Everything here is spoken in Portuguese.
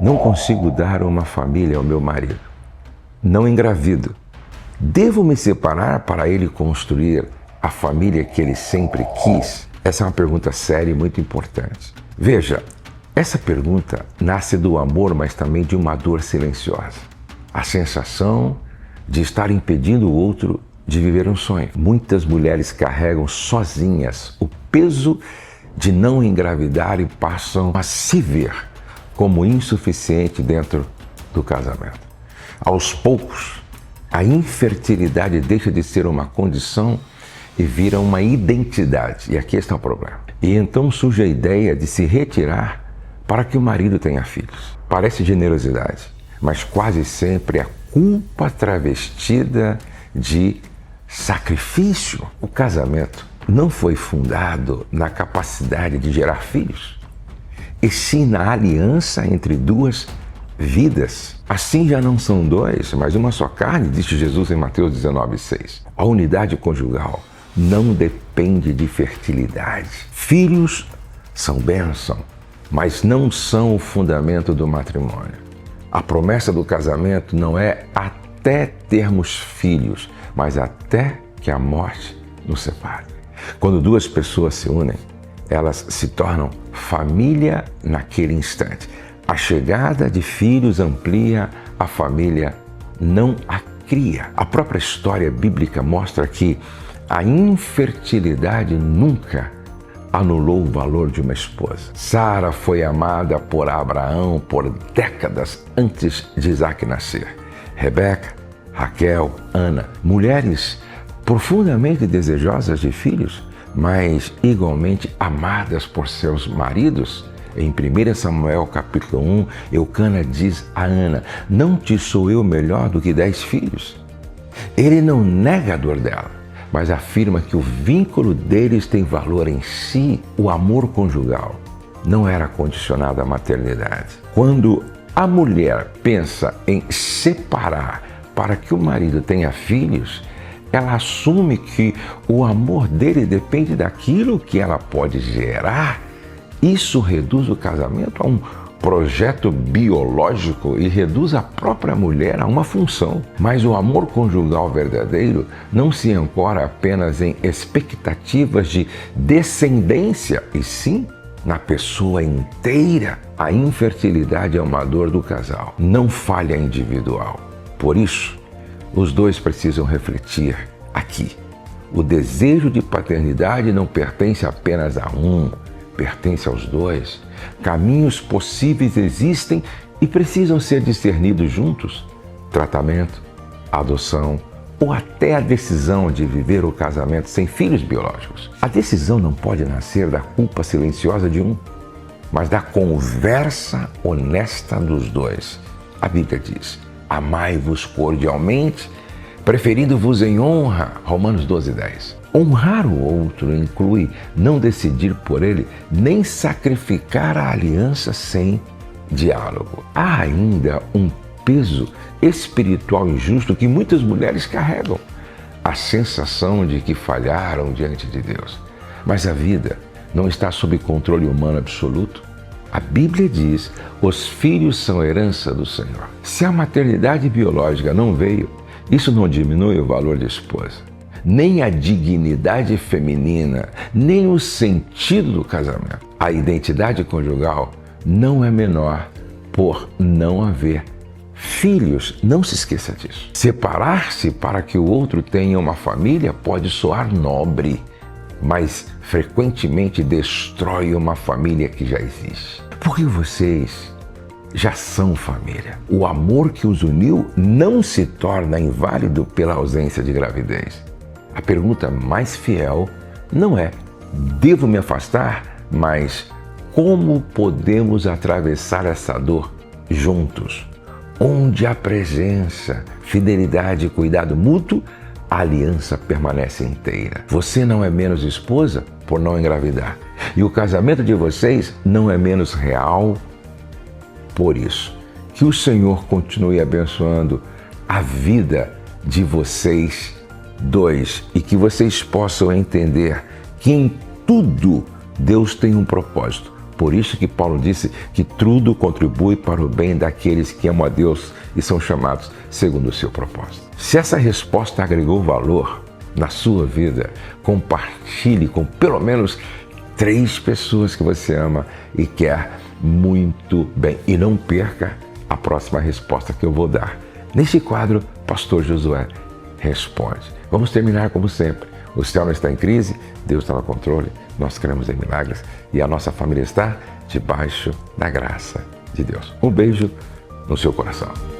Não consigo dar uma família ao meu marido. Não engravido. Devo me separar para ele construir a família que ele sempre quis? Essa é uma pergunta séria e muito importante. Veja, essa pergunta nasce do amor, mas também de uma dor silenciosa. A sensação de estar impedindo o outro de viver um sonho. Muitas mulheres carregam sozinhas o peso de não engravidar e passam a se ver como insuficiente dentro do casamento. Aos poucos, a infertilidade deixa de ser uma condição e vira uma identidade. E aqui está o problema. E então surge a ideia de se retirar para que o marido tenha filhos. Parece generosidade, mas quase sempre é culpa travestida de sacrifício. O casamento não foi fundado na capacidade de gerar filhos, e sim na aliança entre duas vidas. Assim já não são dois, mas uma só carne, disse Jesus em Mateus 19,6. A unidade conjugal não depende de fertilidade. Filhos são bênção, mas não são o fundamento do matrimônio. A promessa do casamento não é até termos filhos, mas até que a morte nos separe. Quando duas pessoas se unem, elas se tornam família naquele instante. A chegada de filhos amplia a família, não a cria. A própria história bíblica mostra que a infertilidade nunca anulou o valor de uma esposa. Sara foi amada por Abraão por décadas antes de Isaac nascer. Rebeca, Raquel, Ana, mulheres profundamente desejosas de filhos, mas igualmente amadas por seus maridos. Em 1 Samuel capítulo 1, Eucana diz a Ana: não te sou eu melhor do que 10 filhos? Ele não nega a dor dela, mas afirma que o vínculo deles tem valor em si. O amor conjugal não era condicionado à maternidade. Quando a mulher pensa em separar para que o marido tenha filhos, ela assume que o amor dele depende daquilo que ela pode gerar. Isso reduz o casamento a um projeto biológico e reduz a própria mulher a uma função. Mas o amor conjugal verdadeiro não se ancora apenas em expectativas de descendência, e sim na pessoa inteira. A infertilidade é uma dor do casal, não falha individual. Por isso, os dois precisam refletir aqui. O desejo de paternidade não pertence apenas a um, pertence aos dois. Caminhos possíveis existem e precisam ser discernidos juntos. Tratamento, adoção ou até a decisão de viver o casamento sem filhos biológicos. A decisão não pode nascer da culpa silenciosa de um, mas da conversa honesta dos dois. A Bíblia diz: amai-vos cordialmente, preferindo-vos em honra. Romanos 12:10. Honrar o outro inclui não decidir por ele, nem sacrificar a aliança sem diálogo. Há ainda um peso espiritual injusto que muitas mulheres carregam: a sensação de que falharam diante de Deus. Mas a vida não está sob controle humano absoluto. A Bíblia diz: os filhos são herança do Senhor. Se a maternidade biológica não veio, isso não diminui o valor de esposa, nem a dignidade feminina, nem o sentido do casamento. A identidade conjugal não é menor por não haver filhos. Não se esqueça disso. Separar-se para que o outro tenha uma família pode soar nobre, mas frequentemente destrói uma família que já existe. Porque vocês já são família. O amor que os uniu não se torna inválido pela ausência de gravidez. A pergunta mais fiel não é: devo me afastar? Mas como podemos atravessar essa dor juntos? Onde há presença, fidelidade e cuidado mútuo, a aliança permanece inteira. Você não é menos esposa por não engravidar. E o casamento de vocês não é menos real por isso. Que o Senhor continue abençoando a vida de vocês dois e que vocês possam entender que em tudo Deus tem um propósito. Por isso que Paulo disse que tudo contribui para o bem daqueles que amam a Deus e são chamados segundo o seu propósito. Se essa resposta agregou valor na sua vida, compartilhe com pelo menos 3 pessoas que você ama e quer muito bem. E não perca a próxima resposta que eu vou dar. Neste quadro, Pastor Josué responde. Vamos terminar como sempre. O céu não está em crise, Deus está no controle, nós cremos em milagres e a nossa família está debaixo da graça de Deus. Um beijo no seu coração.